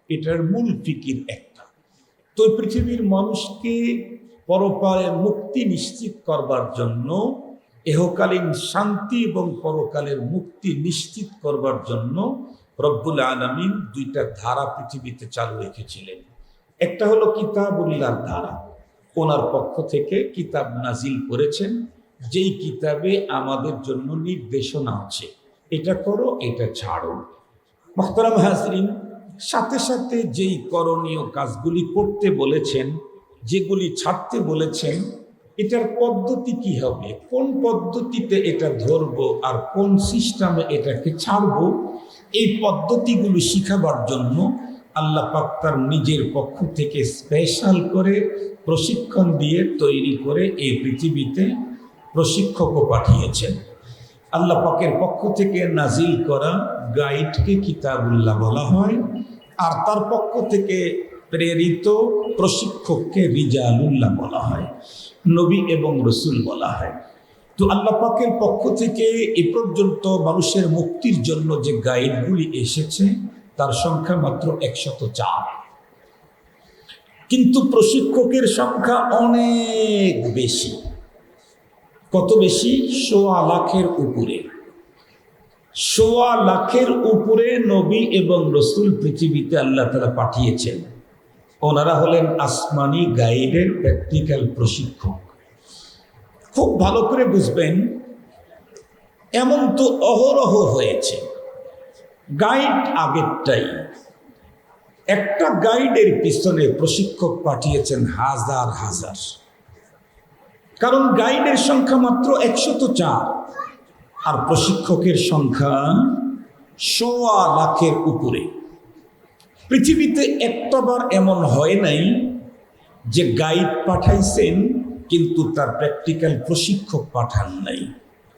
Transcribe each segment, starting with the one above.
এটার মূল ফিকির একটা। তো পৃথিবীর মানুষকে পরপারে মুক্তি নিশ্চিত করবার জন্য, এহকালীন শান্তি এবং পরকালের মুক্তি নিশ্চিত করবার জন্য রব্বুল আলামিন দুইটা ধারা পৃথিবীতে চালু রেখেছিলেন। একটা হলো কিতাবুল্লাহর ধারা, ওনার পক্ষ থেকে কিতাব নাজিল করেছেন, যেই কিতাবে আমাদের জন্য নির্দেশনা আছে, এটা করো, এটা ছাড়ো। মুহতারাম হাজরিন, সাথে সাথে যেই করণীয় কাজগুলি করতে বলেছেন, যেগুলি ছাড়তে বলেছেন, এটার পদ্ধতি কি হবে, কোন পদ্ধতিতে এটা ধরবো আর কোন সিস্টেমে এটাকে ছাড়বো, এই পদ্ধতিগুলো শিখাবার জন্য আল্লাহ পাক তার নিজের পক্ষ থেকে স্পেশাল করে প্রশিক্ষণ দিয়ে তৈরি করে এই পৃথিবীতে প্রশিক্ষকও পাঠিয়েছেন। আল্লাহ পাকের পক্ষ থেকে নাজিল করা গাইডকে কিতাবুল্লাহ বলা হয়, আর তার পক্ষ থেকে প্রেরিত প্রশিক্ষককে রিজালুল্লাহ বলা হয়, নবী এবং রসুল বলা হয়। তো আল্লাহ পাকের পক্ষ থেকে এ পর্যন্ত মানুষের মুক্তির জন্য যে গাইডগুলি এসেছে তার সংখ্যা মাত্র 104, কিন্তু প্রশিক্ষকের সংখ্যা অনেক বেশি। কত বেশি? 1.25 লাখের উপরে। 1.25 লাখের উপরে নবী এবং রসুল পৃথিবীতে আল্লাহ তাআলা পাঠিয়েছেন। ওনারা হলেন আসমানি গাইডের প্র্যাকটিক্যাল প্রশিক্ষক। খুব ভালো করে বুঝবেন, এমন তো অহরহ হয়েছে। গাইড আগেরটাই, একটা গাইডের পিছনে প্রশিক্ষক পাঠিয়েছেন হাজার হাজার, কারণ গাইডের সংখ্যা মাত্র 104 আর প্রশিক্ষকের সংখ্যা 1.25 লাখের উপরে। পৃথিবীতে একটাবার এমন হয় নাই যে গাইড পাঠাইছেন কিন্তু তার প্র্যাকটিক্যাল প্রশিক্ষক পাঠান নাই,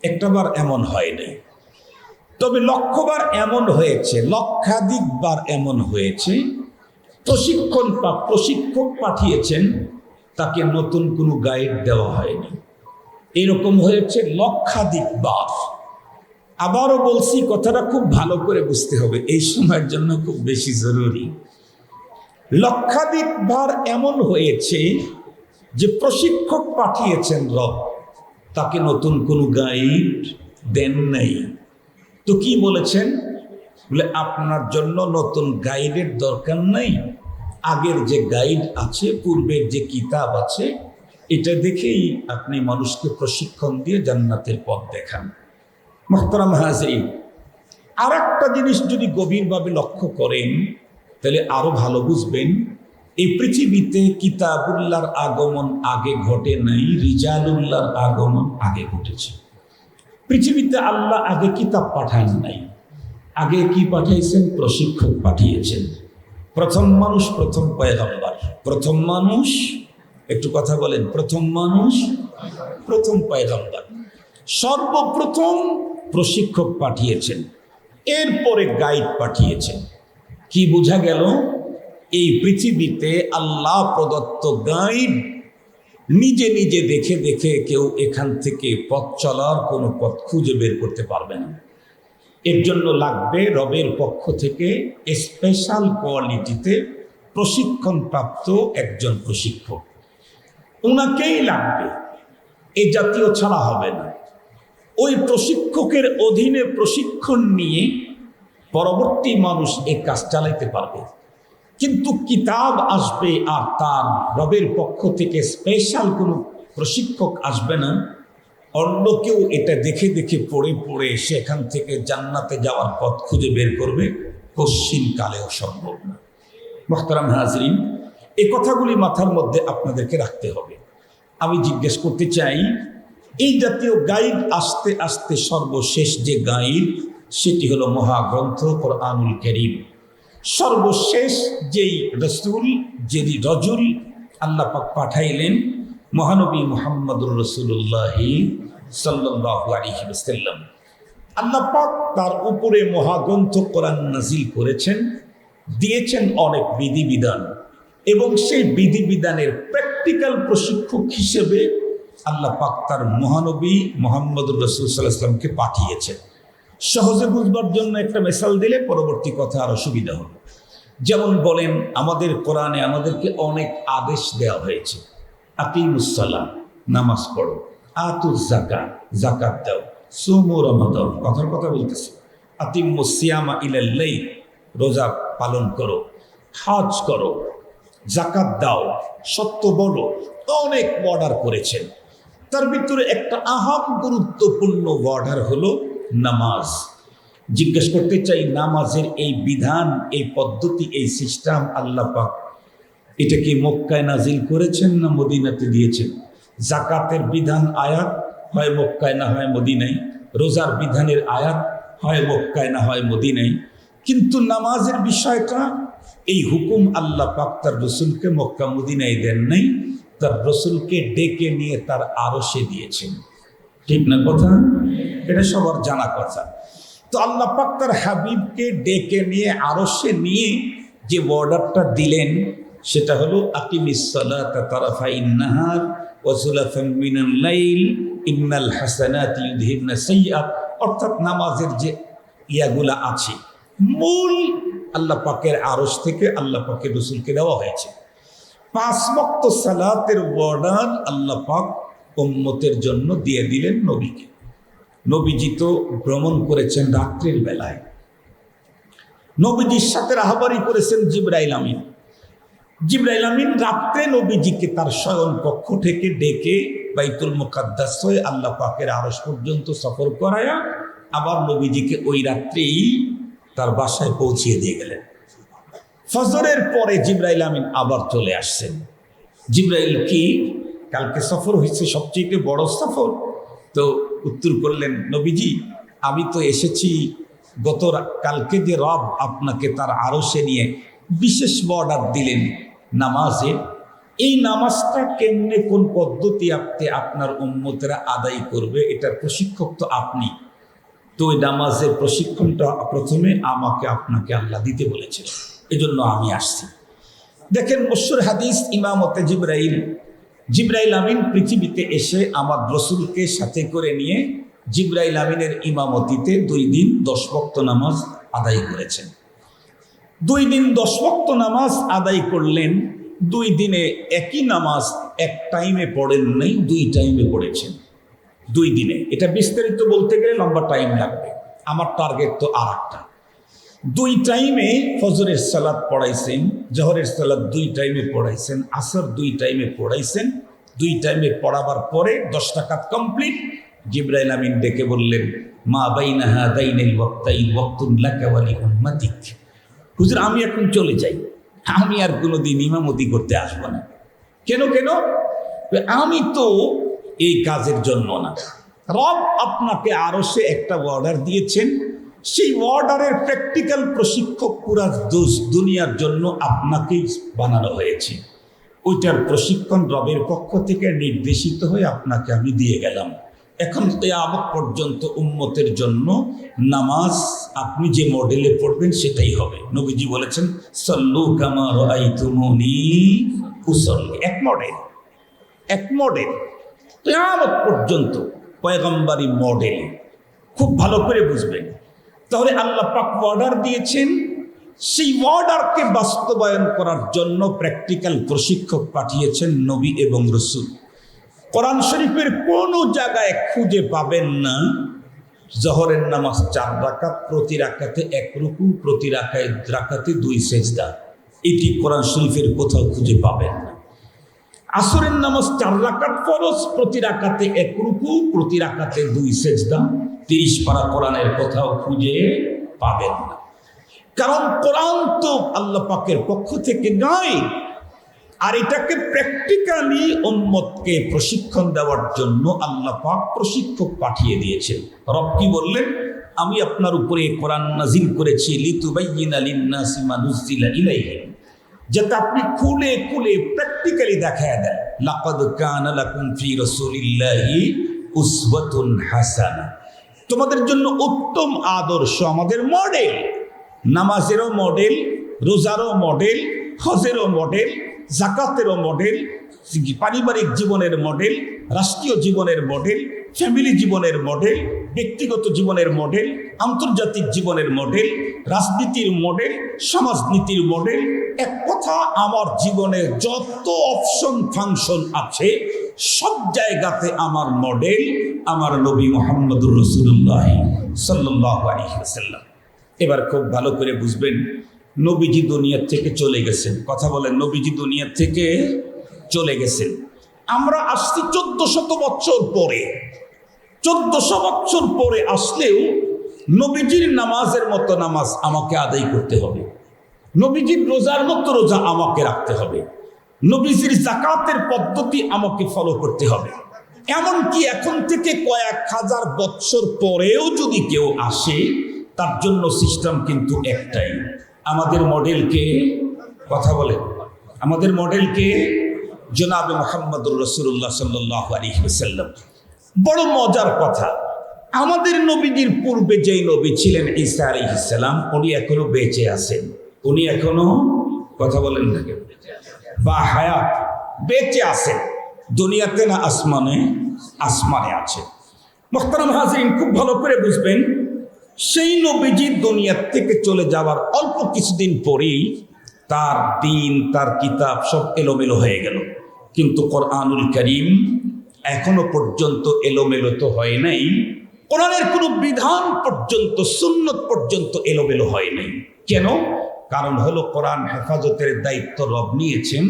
একটাবার এমন হয় নাই। তবে লক্ষবার এমন হয়েছে, লক্ষাধিকবার এমন হয়েছে, প্রশিক্ষক পাঠিয়েছেন, তাকে নতুন কোনো গাইড দেওয়া হয়নি। এরকম হয়েছে লক্ষাধিকবার। আবারও বলছি, কথাটা খুব ভালো করে বুঝতে হবে, এই সময়ের জন্য খুব বেশি জরুরি। লক্ষাধিকবার এমন হয়েছে যে প্রশিক্ষক পাঠিয়েছেন রব, তাকে নতুন কোনো গাইড দেন নাই। তো কি বলেছেন? বলে আপনার জন্য নতুন গাইডের দরকার নাই, আগের যে গাইড আছে, পূর্বের যে কিতাব আছে, এটা দেখেই আপনি মানুষকে প্রশিক্ষণ দিয়ে জান্নাতের পথ দেখান। মুহতারাম হাজরিন, আর একটা জিনিস যদি গভীরভাবে লক্ষ্য করেন তাহলে আরো ভালো বুঝবেন, এই পৃথিবীতে কিতাবুল্লাহর আগমন আগে ঘটে নাই, রিজালুল্লাহর আগমন আগে ঘটেছে। পৃথিবীতে আল্লাহ আগে কিতাব পাঠান নাই, আগে কি পাঠাইছেন? প্রশিক্ষক পাঠিয়েছেন। প্রথম মানুষ, প্রথম পয়গম্বর, প্রথম মানুষ, একটু কথা বলেন, প্রথম মানুষ, প্রথম পয়গম্বর, সর্বপ্রথম প্রশিক্ষক পাঠিয়েছেন, এরপরে গাইড পাঠিয়েছেন। কি বোঝা গেল? এই পৃথিবীতে আল্লাহ প্রদত্ত গাইড নিজে নিজে দেখে দেখে কেউ এখান থেকে পথ চলার কোনো পথ খুঁজে বের করতে পারবে না। এর জন্য লাগবে রবের পক্ষ থেকে স্পেশাল কোয়ালিটিতে প্রশিক্ষণপ্রাপ্ত একজন প্রশিক্ষক, ওনাকেই লাগবে, এই জাতীয় ছাড়া হবে না। ওই প্রশিক্ষকের অধীনে প্রশিক্ষণ নিয়ে পরবর্তী মানুষ এই কাজ চালাইতে পারবে। কিন্তু কিতাব আসবে আর তার রবের পক্ষ থেকে স্পেশাল কোনো প্রশিক্ষক আসবে না, অন্য কেউ এটা দেখে দেখে পড়ে পড়ে সেখান থেকে জান্নাতে যাওয়ার পথ খুঁজে বের করবে, কশ্চিন কালেও সম্ভব না। মুহতারাম হাজরিন, এই কথাগুলি মাথার মধ্যে আপনাদেরকে রাখতে হবে। আমি জিজ্ঞেস করতে চাই, এই জাতীয় গাইড আস্তে আস্তে সর্বশেষ যে গাইড, সেটি হলো মহাগ্রন্থ কোরআনুল কারীম। সর্বশেষ যেই রসুল, যে রজুল আল্লাহ পাক পাঠাইলেন, মহানবী মুহাম্মদুর রাসূলুল্লাহ সাল্লাল্লাহু আলাইহি ওয়াসাল্লাম। আল্লাহ পাক তার উপরে মহাগ্রন্থ কোরআন নাজিল করেছেন, দিয়েছেন অনেক বিধিবিধান, এবং সেই বিধিবিধানের প্র্যাকটিক্যাল প্রশিক্ষক হিসেবে আল্লাহ পাক তার মহানবী মুহাম্মদুর রাসূল সাল্লাল্লাহু আলাইহি ওয়াসাল্লামকে পাঠিয়েছেন। সহজে বুঝবার জন্য একটা মিসাল দিলে পরবর্তী কথা আরো সুবিধা হবে। যেমন বলেন, আমাদের কোরআনে আমাদেরকে অনেক আদেশ দেওয়া হয়েছে। আকিমুসসালাহ, নামাজ পড়ো, আতুজ যাকাত, যাকাত দাও, সুমু রমাদান, কথার কথা বলতেছে, আতিম্মুস সিয়ামা ইলাল লাইল, রোজা পালন করো, হজ করো, যাকাত দাও, সত্য বলো, অনেক অর্ডার করেছেন। তার ভিতরে একটা আহাম গুরুত্বপূর্ণ অর্ডার হলো নামাজ। জিজ্ঞেস করতে চাই, নামাজের এই বিধান, এই পদ্ধতি, এই সিস্টেম আল্লাহ পাক এটা কি মক্কায় নাজিল করেছেন না মদিনাতে দিয়েছেন? যাকাতের বিধান আয়াত হয় মক্কায় না হয় মদিনায়, রোজার বিধানের আয়াত হয় মক্কায় না হয় মদিনায়, কিন্তু নামাজের বিষয়টা, এই হুকুম আল্লাহ পাক তার রসুলকে মক্কা মদিনায় দেন নাই, তার রসুলকে ডেকে নিয়ে তার আরশে দিয়েছেন। ঠিক না কথা? এটা সবার জানা কথা। তো আল্লাহ পাক তার হাবিবকে ডেকে নিয়ে আরশে নিয়ে যে অর্ডারটা দিলেন সেটা হলো আকিমিস সালাতা তারাফাইন নাহার ওয়া যুলাফাম মিনাল লাইল ইন্নাল হাসানাতি ইউযহিবনা সাইয়্যাত। অর্থাৎ নামাজের যে ইয়াগুলা আছে, মূল আল্লাহ পাকের আরশ থেকে আল্লাহ পাকের রসুলকে দেওয়া হয়েছে। 5 ওয়াক্ত সালাতের অর্ডার আল্লাহ পাক উম্মতের জন্য দিয়ে দিলেন নবীকে। নবীজি তো ভ্রমণ করেছেন রাত্রির বেলায়, নবীজির সাথে রাহবারি করেছেন জিবরাইল আমিন। জিবরাইল আমিন রাত্রে নবীজিকে তার শয়ন কক্ষ থেকে ডেকে বাইতুল মুকাদ্দাস হয়ে আল্লাহ পাকের আরশ পর্যন্ত সফর করায়া আবার নবীজিকে ওই রাত্রেই তার বাসায় পৌঁছিয়ে দিয়ে গেলেন। ফজরের পরে জিবরাইল আমিন আবার চলে আসছেন। জিবরাইল কি কালকে সফর হয়েছে সবচেয়ে বড় সফর? তো উত্তর করলেন, নবীজি আমি তো এসেছি কালকে যে রব আপনাকে তার আরশে নিয়ে বিশেষ অর্ডার দিলেন নামাজে, এই নামাজটা কেমনে কোন পদ্ধতি আপনার উম্মতেরা আদায় করবে এটার প্রশিক্ষক তো আপনি। তো ওই নামাজের প্রশিক্ষণটা প্রথমে আমাকে আপনাকে আল্লাহ দিতে বলেছেন, এজন্য আমি আসছি। দেখেন মশহুর হাদিস, ইমামতে জিবরাইল আমিন পৃথিবীতে এসে আমার রসুলকে সাথে করে নিয়ে জিবরাইল আমিনের ইমামতিতে 2 দিন 10 ওয়াক্ত নামাজ আদায় করেছেন। 2 দিন 10 ওয়াক্ত নামাজ আদায় করলেন। 2 দিনে একই নামাজ এক টাইমে পড়েন নাই, 2 টাইমে পড়েছেন 2 দিনে। এটা বিস্তারিত বলতে গেলে লম্বা টাইম লাগবে, আমার টার্গেট তো আর একটা। 2 টাইমে ফজরের সালাত পড়াইছেন, জোহরের সালাত 2 টাইমে পড়াইছেন, আসর 2 টাইমে পড়াইছেন। 2 টাইমে পড়াবার পরে 10 রাকাত কমপ্লিট। জিবরাইল আমিন ডেকে বললেন, মা বাইনা হাদাইনিল ওয়াক্তাইন ওয়াক্তুন লাকা ওয়া লিউম্মাতিক। হুজুর আমি এখন চলে যাই, আমি আর কোনোদিন ইমামতি করতে আসবো না। কেন? আমি তো এই কাজের জন্য না, রব আপনাকে আরশে একটা অর্ডার দিয়েছেন, সেই অর্ডারের প্র্যাকটিক্যাল প্রশিক্ষক পুরা দুনিয়ার জন্য আপনাকেই বানানো হয়েছে। ওইটার প্রশিক্ষণ রবের পক্ষ থেকে নির্দেশিত হয়ে আপনাকে আমি দিয়ে গেলাম। এখন কিয়ামত পর্যন্ত উম্মতের জন্য নামাজ আপনি যে মডেলে পড়বেন সেটাই হবে। নবীজি বলেছেন, সল্লু কামা রাআইতুমুনি উসাল্লি। এক মডেল কিয়ামত পর্যন্ত পয়গম্বরী মডেল। খুব ভালো করে বুঝবেন। তাহলে আল্লাহ পাক অর্ডার দিয়েছেন, সেই অর্ডারকে বাস্তবায়ন করার জন্য প্র্যাকটিক্যাল প্রশিক্ষক পাঠিয়েছেন নবী এবং রসুল। কোরআন শরীফের কোন জায়গায় খুঁজে পাবেন না জোহরের নামাজ 4 রাকাত, প্রতি রাকাতে 1 রুকু, প্রতি রাকাতে 2 সেজদা। এটি কোরআন শরীফের কোথাও খুঁজে পাবেন না। আসরের নামাজ 4 রাকাত ফরজ, প্রতি রাকাতে 1 রুকু, প্রতি রাকাতে 2 সেজদা। 30 পারা কোরআনের কোথাও খুঁজে পাবেন না। কারণ কোরআন তো আল্লাহ পাকের পক্ষ থেকে নয়, আর এটাকে প্র্যাকটিক্যালি উম্মতকে প্রশিক্ষণ দেওয়ার জন্য আল্লাহ পাক প্রশিক্ষক পাঠিয়ে দিয়েছেন। রব কি বললেন, আমি আপনার উপরে কোরআন নাজিল করেছি লিতুবাইয়িনা লিন-নাসি মা নুজিলা ইলাইহিম, যাতে আপনি খুলে প্র্যাকটিক্যালি দেখায় দেন। লাকাদ কানা লাকুম ফি রাসূলিল্লাহি উসওয়াতুন হাসানা, তোমাদের জন্য উত্তম আদর্শ, আমাদের মডেল। নামাজেরও মডেল, রোজারও মডেল, হজেরও মডেল, যাকাতেরও মডেল, পারিবারিক জীবনের মডেল, রাষ্ট্রীয় জীবনের মডেল, ফ্যামিলি জীবনের মডেল, ব্যক্তিগত জীবনের মডেল, আন্তর্জাতিক জীবনের মডেল, রাজনীতির মডেল, সমাজনীতির মডেল। এক কথা, আমার জীবনে যত অপশন ফাংশন আছে সব জায়গাতে আমার মডেল আমার নবী মুহাম্মদুর রাসূলুল্লাহ সাল্লাল্লাহু আলাইহি ওয়াসাল্লাম। এবার খুব ভালো করে বুঝবেন, নবীজি দুনিয়া থেকে চলে গেছেন। কথা বলেন, নবীজি দুনিয়া থেকে চলে গেছেন। আমরা আসছি 1400 বছর পরে। 1400 বছর পরে আসলেও নবীজির নামাজের মতো নামাজ আমাকে আদায় করতে হবে, নবীজির রোজার মতো রোজা আমাকে রাখতে হবে, নবীজির যাকাতের পদ্ধতি আমাকে ফলো করতে হবে। এমনকি এখন থেকে কয়েক হাজার বছর পরেও যদি কেউ আসে, তার জন্য সিস্টেম কিন্তু একটাই। আমাদের মডেলকে, কথা বলে, আমাদের মডেলকে জনাবে মুহাম্মদুর রাসূলুল্লাহ সাল্লাল্লাহু আলাইহি ওয়াসাল্লাম। বড় মজার কথা, আমাদের নবীজির পূর্বে যেই নবী ছিলেন ঈসা আলাইহিস সালাম, উনি এখনো বেঁচে আছেন। উনি এখনো, কথা বলেন না কেন, বা হায়াত, বেঁচে আছেন। দুনিয়াতে না আসমানে? আসমানে আছে। মুহতারাম হাজিরিন, খুব ভালো করে বুঝবেন, সেই নবীজি দুনিয়ার থেকে চলে যাওয়ার অল্প কিছুদিন পরেই তার দিন, তার কিতাব সব এলোমেলো হয়ে গেল। কিন্তু কোরআনুল কারীম এখনো পর্যন্ত এলোমেলো তো হয় নাই। কোরআনের কোনো বিধান পর্যন্ত, সুন্নত পর্যন্ত এলোমেলো হয় নাই। কেন? কারণ হলো কোরআন হেফাজতের দায়িত্ব রব নিয়েছেন,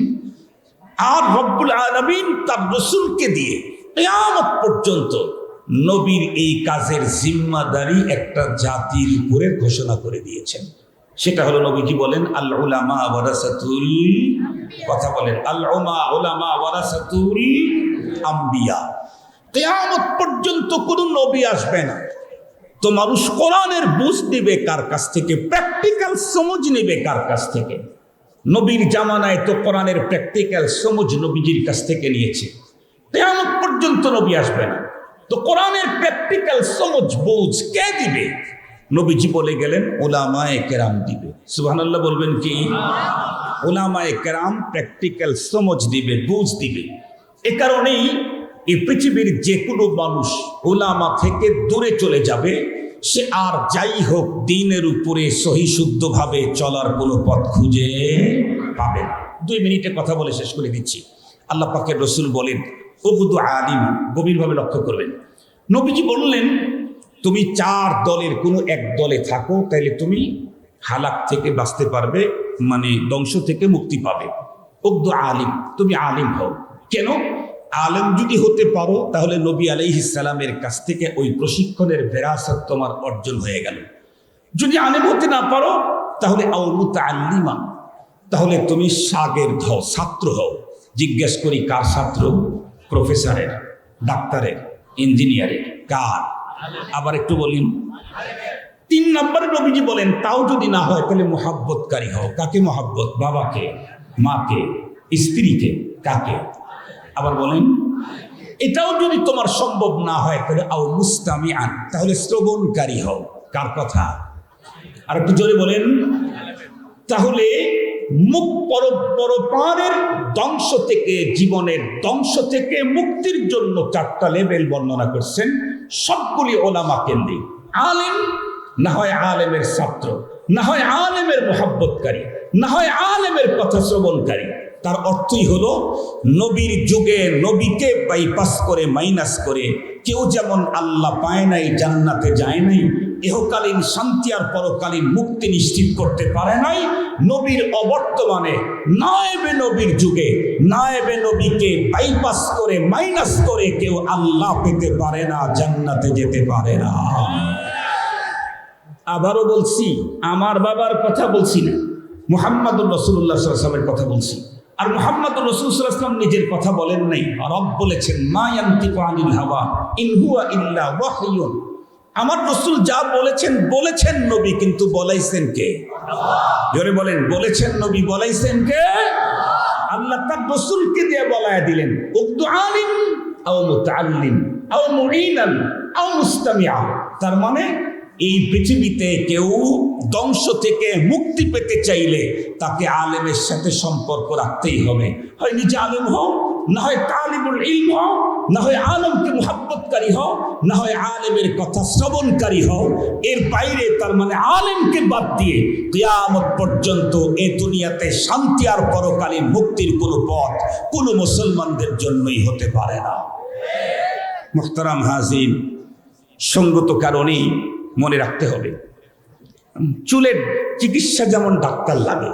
আর রব্বুল আলামিন তার রাসূলকে দিয়ে কিয়ামত পর্যন্ত নবীর এই কাজের জিম্মাদারি একটা জাতির উপরে ঘোষণা করে দিয়েছেন। সেটা হলো, নবীজি বলেন আল উলামা ওয়ারাসাতুল, কথা বলেন, আল উলামা ওয়ারাসাতুল আম্বিয়া। কিয়ামত পর্যন্ত কোনো নবী আসবে না তো মানুষ কোরআনের বুঝ নেবে কার কাছ থেকে, প্র্যাকটিক্যাল সমঝ নেবে কার কাছ থেকে? নবীর জামানায় তো কোরআনের প্র্যাকটিক্যাল সমঝ নবীজির কাছ থেকে নিয়েছে। কিয়ামত পর্যন্ত নবী আসবে না তো কোরআনের প্র্যাকটিক্যাল সমঝ বুঝ কে দিবে? নবীজি বলে গেলেন উলামায়ে কেরাম দিবে। সুবহানাল্লাহ বলবেন কি? উলামায়ে কেরাম প্র্যাকটিক্যাল সমঝ দিবে, বুঝ দিবে। এ কারণেই এই পৃথিবীর যে কোনো মানুষ উলামা থেকে দূরে চলে যাবে, সে আর যাই হোক দ্বীনের উপরে সহি শুদ্ধভাবে চলার কোনো পথ খুঁজে পাবে না। 2 মিনিটে কথা বলে শেষ করে দিচ্ছি। আল্লাহ পাকের রাসূল বলেন উবদু আলিম, গভীরভাবে লক্ষ্য করবেন। নবীজি বললেন, তুমি 4 দলের কোনো এক দলে থাকো, তাইলে তুমি হালাক থেকে বাঁচতে পারবে, মানে ধ্বংস থেকে মুক্তি পাবে। উবদু আলিম, তুমি আলিম হও। কেন? আলেম যদি হতে পারো তাহলে নবী আলাইহিস সালামের কাছ থেকে ওই প্রশিক্ষণের বিরাসত তোমার অর্জন হয়ে গেল। যদি আলেম হতে না পারো তাহলে আও মুতাআল্লিমা, তাহলে তুমি শাগির্দ হও, ছাত্র হও। জিজ্ঞেস করি, কার ছাত্র? প্রফেসরের, ডাক্তারের, ইঞ্জিনিয়ারের, কার? আবার একটু বলিন। 3 নম্বরে নবীজি বলেন, তাও যদি না হয় তাহলে মুহাব্বতকারী হও। কাকে মুহাব্বত? বাবাকে, মাকে, স্ত্রীকে, কাকে? আবার বলেন। এটাও যদি তোমার সম্ভব না হয় তাহলে আও মুস্তামিআন, তাহলে শ্রবণকারী হও। কার কথা? আর একটু জোরে বলেন। তাহলে মুখ পরপারের ধ্বংস থেকে, জীবনের ধ্বংস থেকে মুক্তির জন্য 4টা লেভেল বর্ণনা করছেন, সবগুলি ওলামা কেন্দ্রিক। আলেম, না হয় আলেমের ছাত্র, না হয় আলেমের মুহাব্বতকারী, না হয় আলেমের কথা শ্রবণকারী। তার অর্থই হলো, নবীর যুগে নবীকে বাইপাস করে, মাইনাস করে কেউ যেমন আল্লাহ পায় নাই, জান্নাতে যায় নাই, ইহকালীন শান্তি আর পরকালীন মুক্তি নিশ্চিত করতে পারে নাই, নবীর অবর্তমানে নায়েবে নবীর যুগে নায়েবে নবীকে বাইপাস করে, মাইনাস করে কেউ আল্লাহ পেতে পারে না, জান্নাতে যেতে পারে না। আবারও বলছি, আমার বাবার কথা বলছি না, মুহাম্মদুর রাসূলুল্লাহ সাল্লাল্লাহু আলাইহি ওয়াসাল্লামের কথা বলছি। আর মুহাম্মদুর রাসূল সাল্লাল্লাহু আলাইহি ওয়াসাল্লাম নিজের কথা বলেন নাই, রব বলেছেন মা ইয়ানতিকু আনিল হাওয়া ইন হুয়া ইল্লা ওয়াহয়ুন। আমার রাসূল যা বলেছেন, বলেছেন নবী, কিন্তু বলাইছেন কে? জোরে বলেন, বলেছেন নবী, বলাইছেন কে? আল্লাহ তার রাসূলকে দিয়ে বলায় দিলেন, উবদু আলিম আও মুতাআল্লিম আও মুঈনান আও মুস্তামিআ। তার মানে এই পৃথিবীতে কেউ ধ্বংস থেকে মুক্তি পেতে চাইলে তাকে আলেমের সাথে সম্পর্ক রাখতেই হবে। হয় নিজে আলেম হও, না হয় তালিবুল ইলম হও, না হয় আলেমকে মুহাব্বতকারী হও, না হয় আলেমের কথা শ্রবণকারী হও। এর বাইরে তার মানে আলেমকে বাদ দিয়ে কিয়ামত পর্যন্ত এই দুনিয়াতে শান্তি আর পরকালীন মুক্তির কোনো পথ কোনো মুসলমানদের জন্যই হতে পারে না। মুহতারাম হাজির, সঙ্গত কারণেই মনে রাখতে হবে, চুলের চিকিৎসা যেমন ডাক্তার লাগে,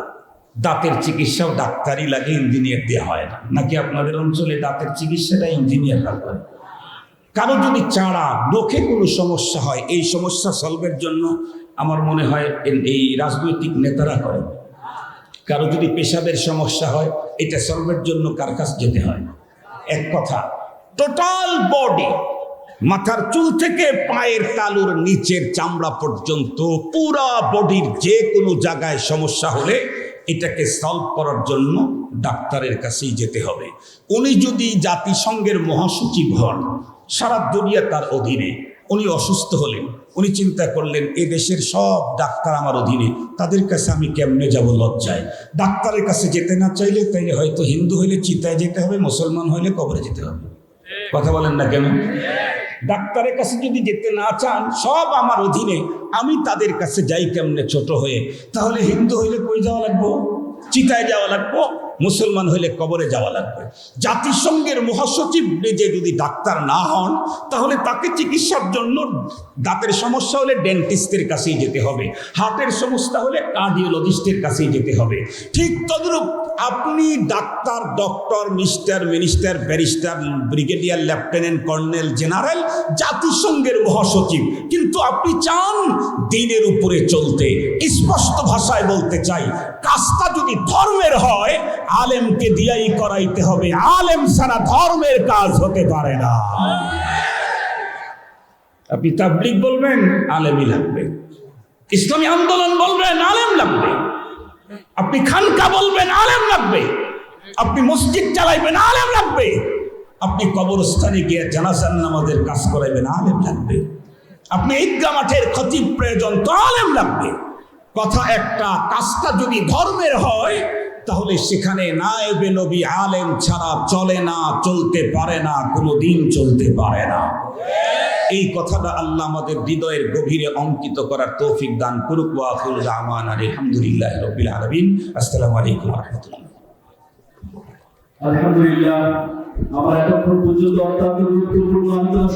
দাঁতের চিকিৎসাও ডাক্তারই লাগে, ইঞ্জিনিয়ার দেওয়া হয় না। নাকি আপনাদের অঞ্চলে দাঁতের চিকিৎসাটা ইঞ্জিনিয়াররা করে? কারো যদি চাড়া নখে কোনো সমস্যা হয়, এই সমস্যা সলভের জন্য আমার মনে হয় এই রাজনৈতিক নেতারা করে। কারো যদি পেশাবের সমস্যা হয়, এটা সলভের জন্য কার কাছে যেতে হয়? এক কথা, টোটাল বডি, মাথার চুল থেকে পায়ের তালুর নিচের চামড়া পর্যন্ত পুরা বডির যে কোনো জায়গায় সমস্যা হলে এটাকে সলভ করার জন্য ডাক্তারের কাছেই যেতে হবে। উনি যদি জাতিসংঘের মহাসচিব হন, সারা দুনিয়া তার অধীনে, উনি অসুস্থ হলেন, উনি চিন্তা করলেন এ দেশের সব ডাক্তার আমার অধীনে, তাদের কাছে আমি কেমনে যাব লজ্জায়। ডাক্তারের কাছে যেতে না চাইলে তাইলে হয়তো হিন্দু হইলে চিতায় যেতে হবে, মুসলমান হইলে কবরে যেতে হবে। কথা বলেন না কেন? ডাক্তারের কাছে যদি যেতে না চান, সব আমার অধীনে, আমি তাদের কাছে যাই কেমনে ছোট হয়ে, তাহলে হিন্দু হইলে কই যাওয়া লাগবো? চিতায় যাওয়া লাগবো। মুসলমান হইলে কবরে যাওয়া লাগবে। জাতিসংঘের মহাসচিব নিজে যদি ডাক্তার না হন, তাহলে তাকে চিকিৎসার জন্য দাঁতের সমস্যা হলে ডেন্টিস্টের কাছেই যেতে হবে, হার্টের সমস্যা হলে কার্ডিওলজিস্টের কাছেই যেতে হবে। ঠিক তদ্রূপ আপনি doctor, doctor, mister, minister, barrister, brigadier, lieutenant, colonel, general, জাতিসংঘের মহাসচিব, কিন্তু আপনি চান দ্বীনের উপরে চলতে। স্পষ্ট ভাষায় বলতে চাই, কাজটা যদি ধর্মের হয়, আলেমকে দিয়াই করাইতে হবে। আলেম ছাড়া ধর্মের কাজ হতে পারে না। আপনি তাবলীগ বলবেন, আলেমই লাগবে। ইসলামী আন্দোলন বলবেন, আলেম লাগবে। আপনি খানকা বলবেন, আলেম লাগবে। আপনি মসজিদ চালাইবেন, আলেম লাগবে। আপনি কবরস্থানে গিয়ে জানাজার নামাজের কাজ করাইবেন, আলেম লাগবে। আপনি ঈদগাহ মাঠের খতিব প্রয়োজন, তো আলেম লাগবে। কথা একটা, কাজটা যদি ধর্মের হয়, তাহলে সেখানে নায়েবে নবী আলেম ছাড়া চলে না, চলতে পারে না, কোনোদিন চলতে পারে না। এই কথাটা আল্লাহ আমাদের হৃদয়ের গভীরে অঙ্কিত করার তৌফিক দান করুক। ওয়া আখিরু দাওয়ানা আলহামদুলিল্লাহি রাব্বিল আলামিন। আসসালামু আলাইকুম ওয়া রাহমাতুল্লাহ। আলহামদুলিল্লাহ, আমরা এতক্ষণ পর্যন্ত অত্যন্ত গুরুত্বপূর্ণ আলোচনা